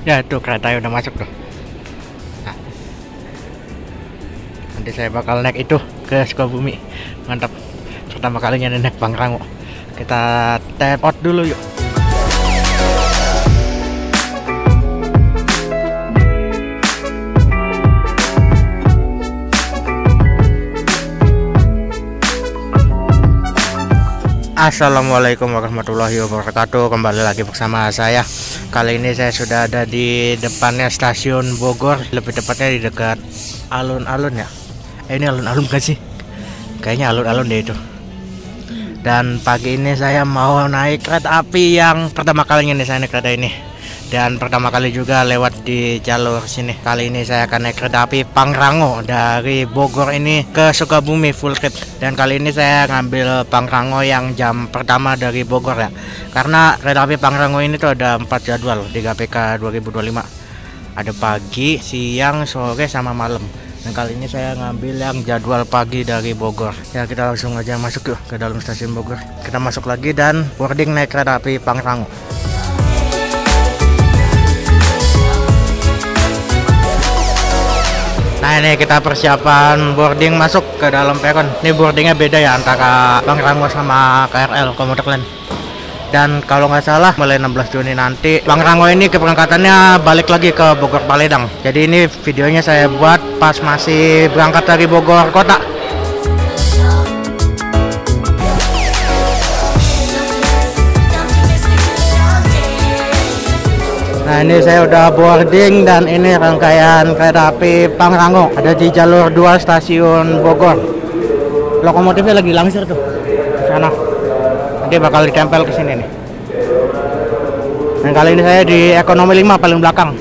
Ya tuh keretanya udah masuk tuh. Nah, nanti saya bakal naik itu ke Sukabumi. Mantap. Pertama kalinya naik Pangrango. Kita tap out dulu yuk. Assalamualaikum warahmatullahi wabarakatuh. Kembali lagi bersama saya. Kali ini saya sudah ada di depannya stasiun Bogor, lebih tepatnya di dekat alun-alun ya. Ini alun-alun kan sih? Kayaknya alun-alun deh itu. Dan pagi ini saya mau naik kereta api yang pertama kalinya nih saya naik kereta ini. Dan pertama kali juga lewat di jalur sini. Kali ini saya akan naik kereta api Pangrango dari Bogor ini ke Sukabumi full trip. Dan kali ini saya ngambil Pangrango yang jam pertama dari Bogor ya. Karena kereta api Pangrango ini tuh ada 4 jadwal di GPK 2025. Ada pagi, siang, sore, sama malam. Dan kali ini saya ngambil yang jadwal pagi dari Bogor. Ya kita langsung aja masuk yuk ke dalam stasiun Bogor. Kita masuk lagi dan boarding naik kereta api Pangrango. Nah ini kita persiapan boarding masuk ke dalam peron. Ini boardingnya beda ya antara Pangrango sama KRL Komuter Lain. Dan kalau nggak salah mulai 16 Juni nanti Pangrango ini keberangkatannya balik lagi ke Bogor Paledang. Jadi ini videonya saya buat pas masih berangkat dari Bogor kota. Nah ini saya udah boarding dan ini rangkaian kereta api Pangrango. Ada di jalur 2 stasiun Bogor. Lokomotifnya lagi langsir tuh sana. Nanti bakal ditempel ke sini nih. Dan kali ini saya di ekonomi 5 paling belakang.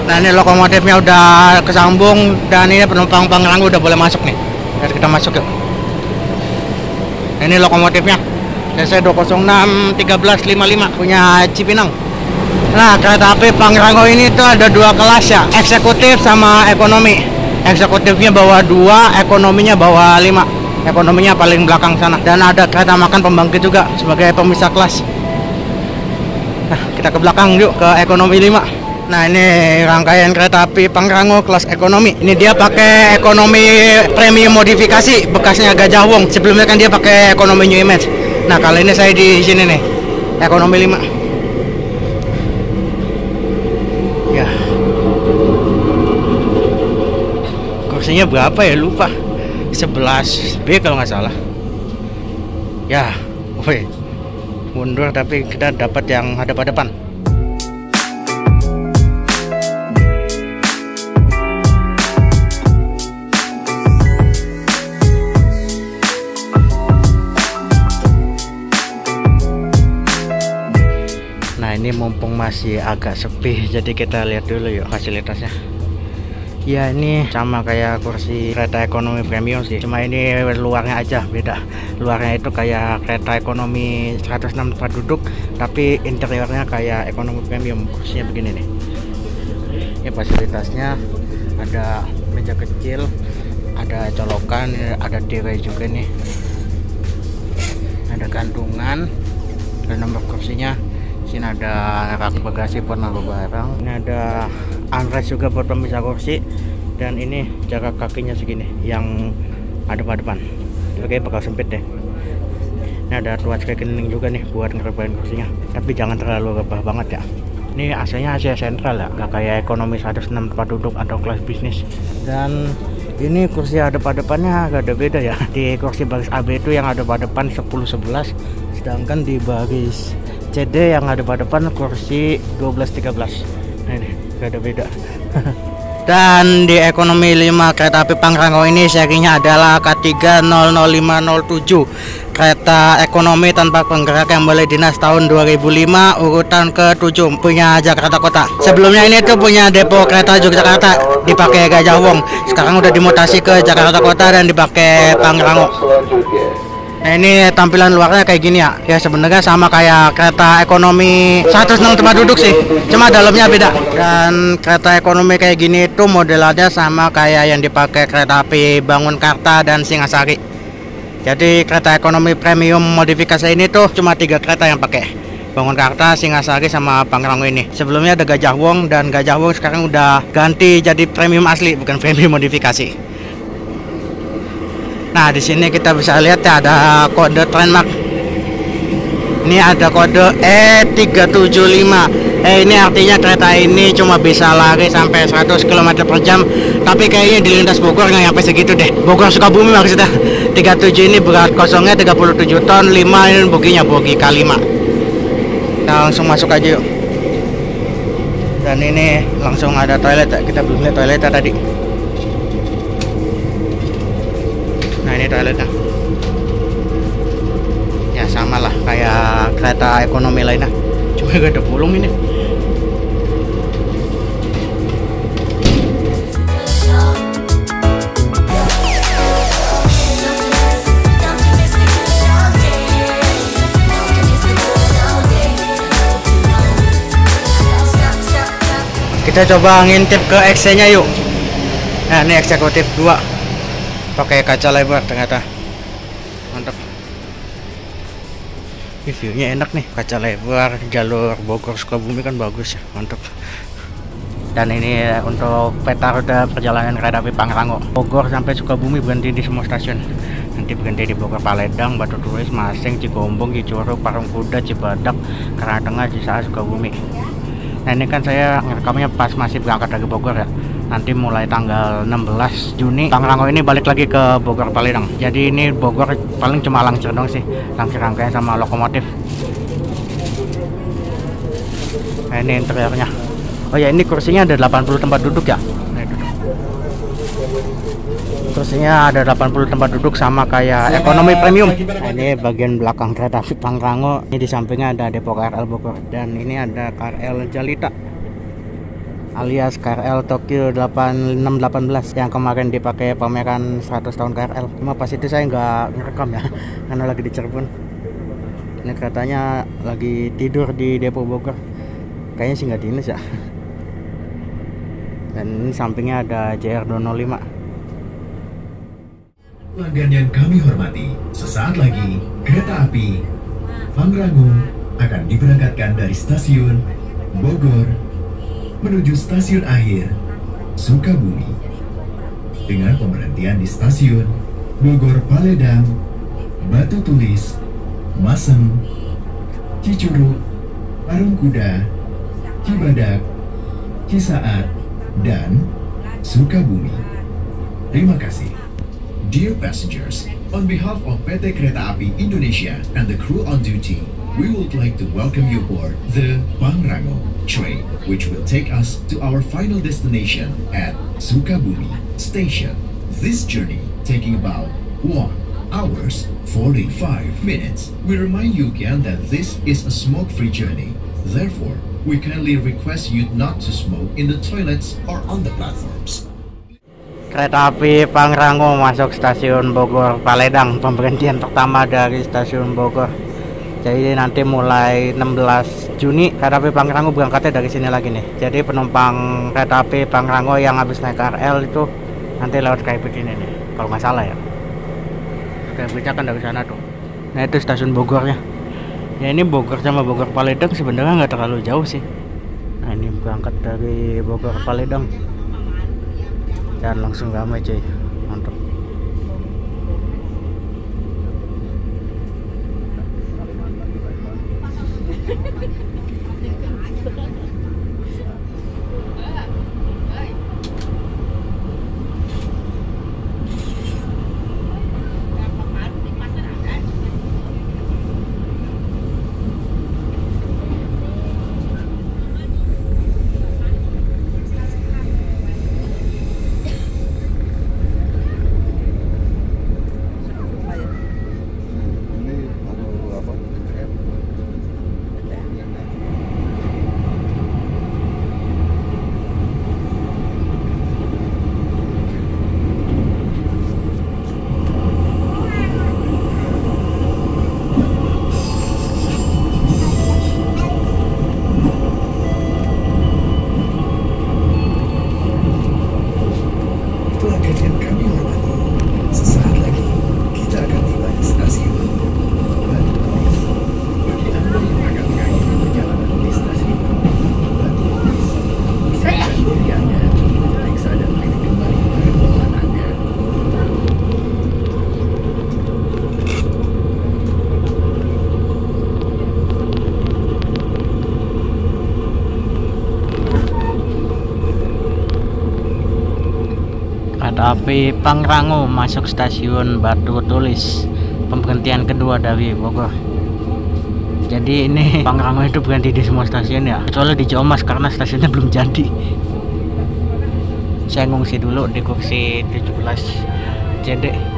Nah ini lokomotifnya udah kesambung dan ini penumpang Pangrango udah boleh masuk nih. Jadi kita masuk yuk. Nah, ini lokomotifnya DC 206 1355 punya Cipinang. Nah kereta api Pangrango ini tuh ada 2 kelas ya, eksekutif sama ekonomi. Eksekutifnya bawa 2, ekonominya bawa 5. Ekonominya paling belakang sana. Dan ada kereta makan pembangkit juga sebagai pemisah kelas. Nah kita ke belakang yuk ke ekonomi 5. Nah ini rangkaian kereta api Pangrango kelas ekonomi. Ini dia pakai ekonomi premium modifikasi bekasnya Gajah Wong. Sebelumnya kan dia pakai ekonomi New Image. Nah kali ini saya di sini nih ekonomi 5. Ya. Kursinya berapa ya lupa. 11B kalau nggak salah. Ya, woi. Mundur tapi kita dapat yang hadap-hadapan. Nah ini mumpung masih agak sepi, jadi kita lihat dulu yuk fasilitasnya. Ya ini sama kayak kursi kereta ekonomi premium sih, cuma ini luarnya aja beda. Luarnya itu kayak kereta ekonomi 106 tempat duduk, tapi interiornya kayak ekonomi premium. Kursinya begini nih. Ini fasilitasnya ada meja kecil, ada colokan, ada tirai juga nih, ada gantungan, dan nomor kursinya. Sini ada rak bagasi buat naruh barang. Ini ada armrest juga buat pemisah kursi. Dan ini jarak kakinya segini yang hadap-hadapan. Oke bakal sempit deh. Ini ada tuas cleaning juga nih buat ngerebahin kursinya. Tapi jangan terlalu rebah banget ya. Ini AC-nya AC sentral ya, nggak kayak ekonomi 106 tempat duduk atau kelas bisnis. Dan ini kursi hadap-hadapannya agak ada beda ya. Di kursi baris AB itu yang hadap-hadapan 10-11, sedangkan di baris CD yang hadap-hadapan kursi 12-13. Nah ini gak ada beda. Dan di ekonomi 5 kereta api Pangrango ini serinya adalah K3005007, kereta ekonomi tanpa penggerak yang boleh dinas tahun 2005, urutan ke-7, punya Jakarta Kota. Sebelumnya ini tuh punya depo kereta Yogyakarta, dipakai Gajah Wong. Sekarang udah dimutasi ke Jakarta Kota dan dipakai Pangrango. Nah, ini tampilan luarnya kayak gini ya. Ya sebenarnya sama kayak kereta ekonomi 106 tempat duduk sih, cuma dalamnya beda. Dan kereta ekonomi kayak gini itu modelannya sama kayak yang dipakai kereta api Bangunkarta dan Singasari. Jadi kereta ekonomi premium modifikasi ini tuh cuma 3 kereta yang pakai, Bangunkarta, Singasari, sama Pangrango ini. Sebelumnya ada Gajah Wong, dan Gajah Wong sekarang udah ganti jadi premium asli, bukan premium modifikasi. Nah, di sini kita bisa lihat ya, ada kode trademark. Ini ada kode E375. Ini artinya kereta ini cuma bisa lari sampai 100 km per jam. Tapi kayaknya di lintas Bogor nggak sampai segitu deh. Bogor Sukabumi maksudnya. 37 ini berat kosongnya 37 ton, 5 ini boginya, bogi K5. Kita langsung masuk aja yuk. Dan ini langsung ada toilet ya. Kita belum lihat toiletnya tadi. Nah, ini toiletnya. Ya sama lah kayak kereta ekonomi lainnya, cuma gak ada bolong ini. Kita coba ngintip ke XC-nya yuk. Nah, ini eksekutif 2. Pakai kaca lebar ternyata. Mantap. View-nya enak nih, kaca lebar, jalur Bogor Sukabumi kan bagus ya, mantap. Dan ini untuk peta rute perjalanan kereta api Pangrango. Bogor sampai Sukabumi berhenti di semua stasiun. Nanti berhenti di Bogor Paledang, Batu Tulis, Masing, Cigombong, Cicurug, Parungkuda, Cibadak, Karangtengah, Cisaat, Sukabumi. Nah, ini kan saya ngerekamnya pas masih berangkat dari Bogor ya. Nanti mulai tanggal 16 Juni Pangrango ini balik lagi ke Bogor Paledang. Jadi ini Bogor paling cuma langsir dong sih, langsir rangkaian sama lokomotif. Nah, ini interiornya. Oh ya, ini kursinya ada 80 tempat duduk ya. Kursinya ada 80 tempat duduk sama kayak ekonomi premium. Nah, ini bagian belakang kereta api Pangrango. Ini di sampingnya ada depo KRL Bogor, dan ini ada KRL Jalita alias KRL Tokyo 8618 yang kemarin dipakai pameran 100 tahun KRL. Cuma pas itu saya nggak ngerekam ya, karena lagi di Cirebon. Ini keretanya lagi tidur di depo Bogor. Kayaknya sih nggak dinas ya. Dan ini sampingnya ada JR 205. Pelanggan yang kami hormati, sesaat lagi kereta api Pangrango akan diberangkatkan dari stasiun Bogor menuju stasiun akhir Sukabumi, dengan pemberhentian di stasiun Bogor Paledang, Batu Tulis, Masem, Cicurug, Parungkuda, Cibadak, Cisaat, dan Sukabumi. Terima kasih. Dear passengers, on behalf of PT Kereta Api Indonesia and the crew on duty, we would like to welcome you aboard the Pangrango train, which will take us to our final destination at Sukabumi Station. This journey taking about 1 hours 45 minutes. We remind you again that this is a smoke-free journey. Therefore, we kindly request you not to smoke in the toilets or on the platforms. Kereta api Pangrango masuk stasiun Bogor Paledang, pemberhentian pertama dari stasiun Bogor. Jadi nanti mulai 16 Juni kereta api Pangrango berangkatnya dari sini lagi nih. Jadi penumpang kereta api Pangrango yang habis naik KRL itu nanti lewat Skybridge ini nih, kalau nggak salah ya. Skybridge kan dari sana tuh. Nah, itu stasiun Bogornya. Ya, ini Bogor sama Bogor Paledang sebenarnya nggak terlalu jauh sih. Nah, ini berangkat dari Bogor Paledang dan langsung ramai cuy, mantap. Tapi Pangrango masuk stasiun Batu Tulis, pemberhentian kedua dari Bogor. Jadi ini Pangrango itu berhenti di semua stasiun ya, kecuali di Ciamis karena stasiunnya belum jadi. Saya ngungsi dulu di kursi 17 JD.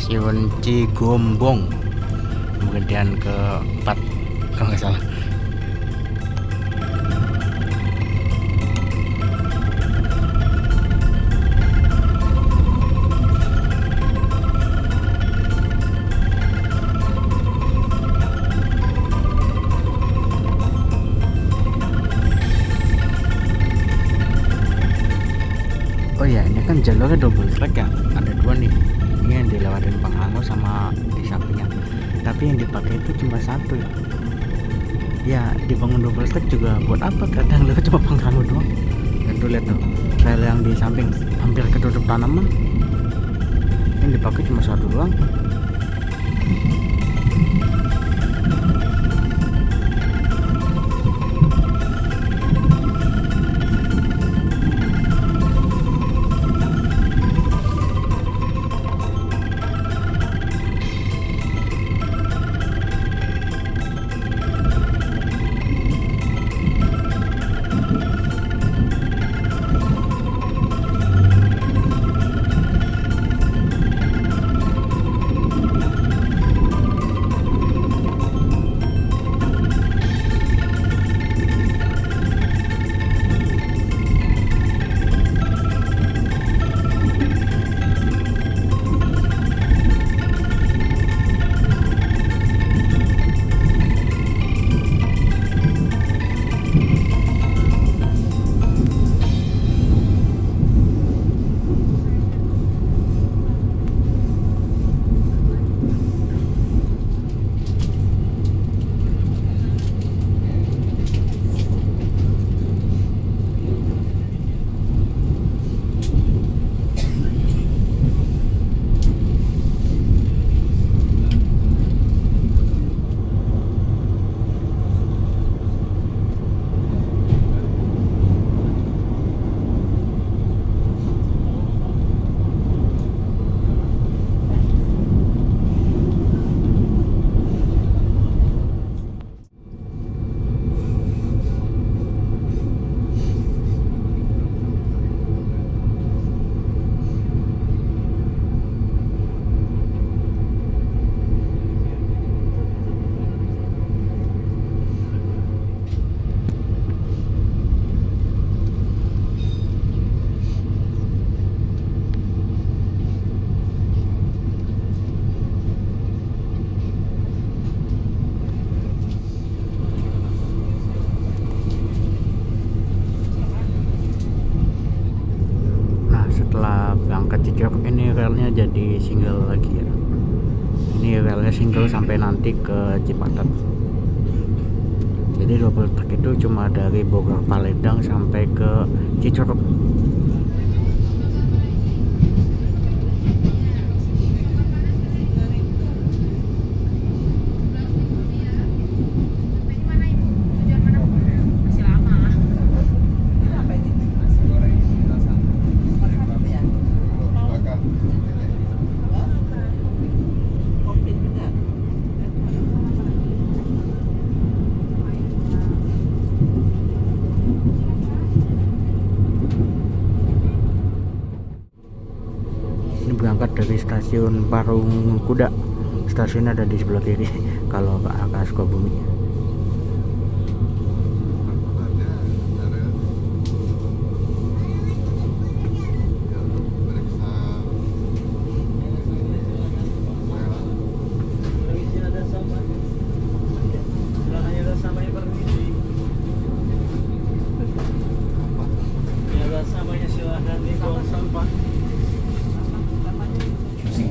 stasiun Cigombong, kemudian keempat kalau nggak salah. Oh ya, ini kan jalurnya double track ya, ada dua nih. Ini yang dilewatin Pangrango sama di sampingnya. Tapi yang dipakai itu cuma satu ya. Ya, dibangun double track juga buat apa? Kadang lewat cuma Pangrango doang. Dan tuh lihat tuh, rel yang di samping hampir ketutup tanaman. Yang dipakai cuma satu doang. Berangkat Ciceruk ini relnya jadi single lagi ya. Ini relnya single sampai nanti ke Cipatat. Jadi double track itu cuma dari Bogor Paledang sampai ke Ciceruk. Berangkat dari stasiun Parung Kuda, stasiun ada di sebelah kiri kalau ke arah Sukabumi.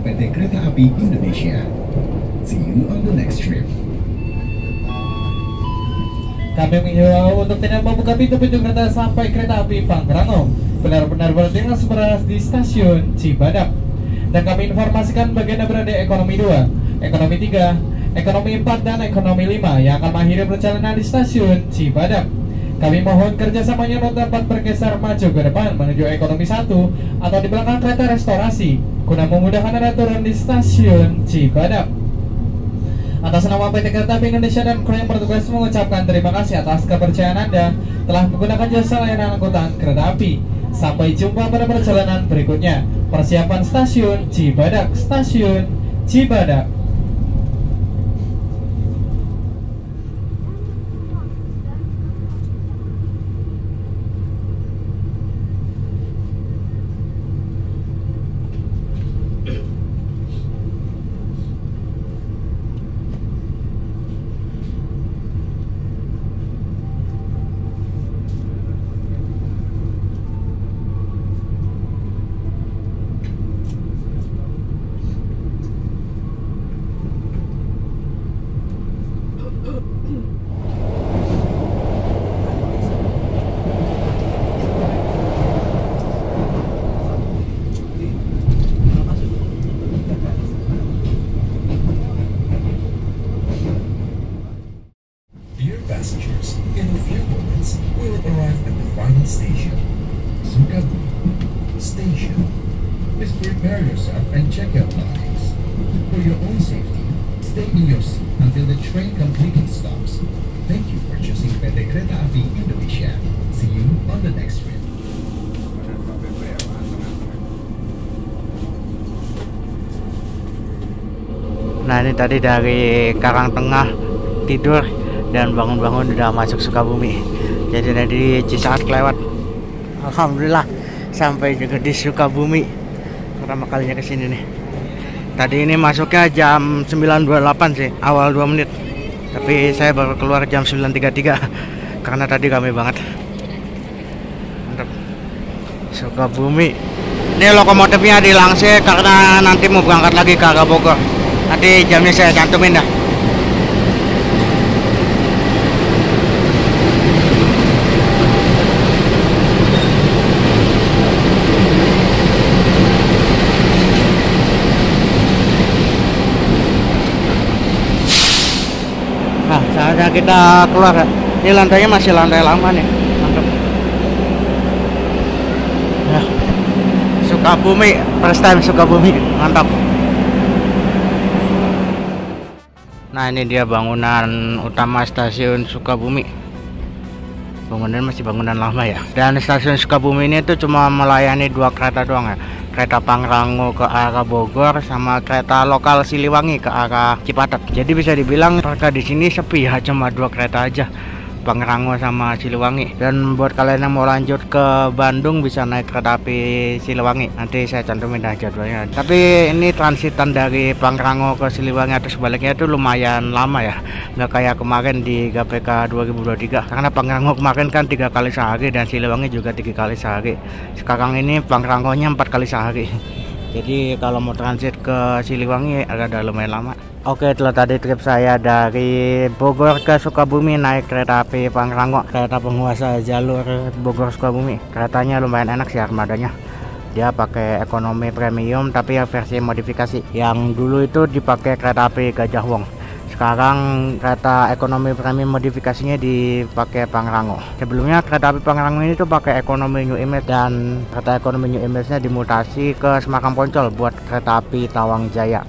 PT Kereta Api Indonesia. See you on the next trip. Kami menghimbau untuk tidak membuka pintu kereta sampai kereta api Pangrango. Benar-benar berhenti beras di stasiun Cibadak. Dan kami informasikan bagian berada ekonomi 2, ekonomi 3, ekonomi 4, dan ekonomi 5 yang akan mengakhiri perjalanan di stasiun Cibadak. Kami mohon kerjasamanya untuk dapat bergeser maju ke depan menuju ekonomi 1 atau di belakang kereta restorasi guna memudahkan Anda turun di stasiun Cibadak. Atas nama PT Kereta Api Indonesia dan kru yang bertugas mengucapkan terima kasih atas kepercayaan Anda telah menggunakan jasa layanan angkutan kereta api. Sampai jumpa pada perjalanan berikutnya. Persiapan stasiun Cibadak, stasiun Cibadak. Dear passengers, in a few moments, we will arrive at the final station, Sukabumi Station. Please prepare yourself and check your belongings. For your own safety, stay in your seat until the train completely stops. Thank you for choosing PT Kereta Api Indonesia. See you on the next trip. Nah, ini tadi dari Karangtengah tidur dan bangun-bangun udah masuk Sukabumi. Jadi dari Cisaat kelewat. Alhamdulillah sampai juga di Sukabumi. Pertama kalinya kesini nih. Tadi ini masuknya jam 9.28 sih, awal 2 menit. Tapi saya baru keluar jam 9.33 karena tadi rame banget. Mantap. Sukabumi. Ini lokomotifnya dilangsir karena nanti mau berangkat lagi ke arah Bogor. Nanti jamnya saya cantumin dah. Nah, saatnya kita keluar. Ini lantainya masih lantai lama nih. Mantap. Ya. Sukabumi, first time Sukabumi, mantap. Nah, ini dia bangunan utama stasiun Sukabumi. Bangunan masih bangunan lama ya. Dan stasiun Sukabumi ini tuh cuma melayani 2 kereta doang ya. Kereta Pangrango ke arah Bogor sama kereta lokal Siliwangi ke arah Cipatat. Jadi bisa dibilang mereka di sini sepi ya, cuma 2 kereta aja. Pangrango sama Siliwangi. Dan buat kalian yang mau lanjut ke Bandung bisa naik kereta api Siliwangi. Nanti saya cantumin dah jadwalnya. Tapi ini transitan dari Pangrango ke Siliwangi atau sebaliknya itu lumayan lama ya. Nggak kayak kemarin di GPK 2023. Karena Pangrango kemarin kan 3 kali sehari dan Siliwangi juga 3 kali sehari. Sekarang ini Pangrangonya 4 kali sehari. Jadi kalau mau transit ke Siliwangi agak lumayan lama. Oke, itulah tadi trip saya dari Bogor ke Sukabumi naik kereta api Pangrango, kereta penguasa jalur Bogor Sukabumi. Keretanya lumayan enak sih armadanya. Dia pakai ekonomi premium tapi ya versi modifikasi. Yang dulu itu dipakai kereta api Gajah Wong. Sekarang kereta ekonomi premium modifikasinya dipakai Pangrango. Sebelumnya kereta api Pangrango ini tuh pakai ekonomi New Image dan kereta ekonomi New Image-nya dimutasi ke Semarang Poncol buat kereta api Tawang Jaya.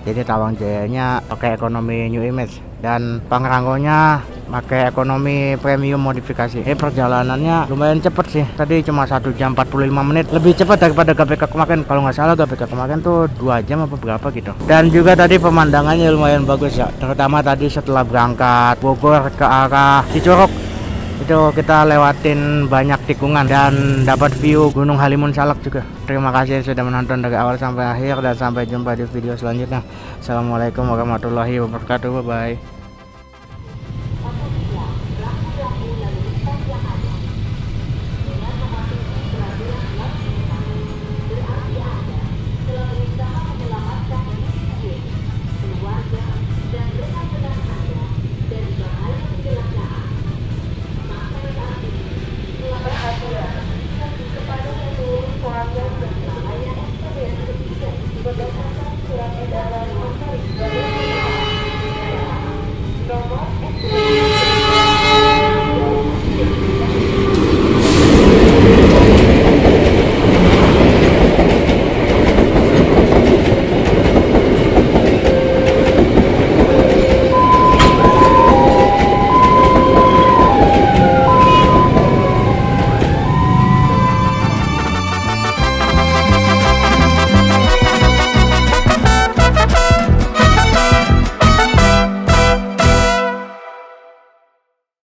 Jadi Tawang Jayanya pakai ekonomi New Image dan Pangrangonya pakai ekonomi premium modifikasi. Perjalanannya lumayan cepet sih. Tadi cuma 1 jam 45 menit. Lebih cepat daripada GPK kemarin. Kalau nggak salah GPK kemarin tuh 2 jam apa berapa gitu. Dan juga tadi pemandangannya lumayan bagus ya. Terutama tadi setelah berangkat Bogor ke arah Cicurug. Itu kita lewatin banyak tikungan dan dapat view Gunung Halimun Salak juga. Terima kasih sudah menonton dari awal sampai akhir dan sampai jumpa di video selanjutnya. Assalamualaikum warahmatullahi wabarakatuh. Bye bye.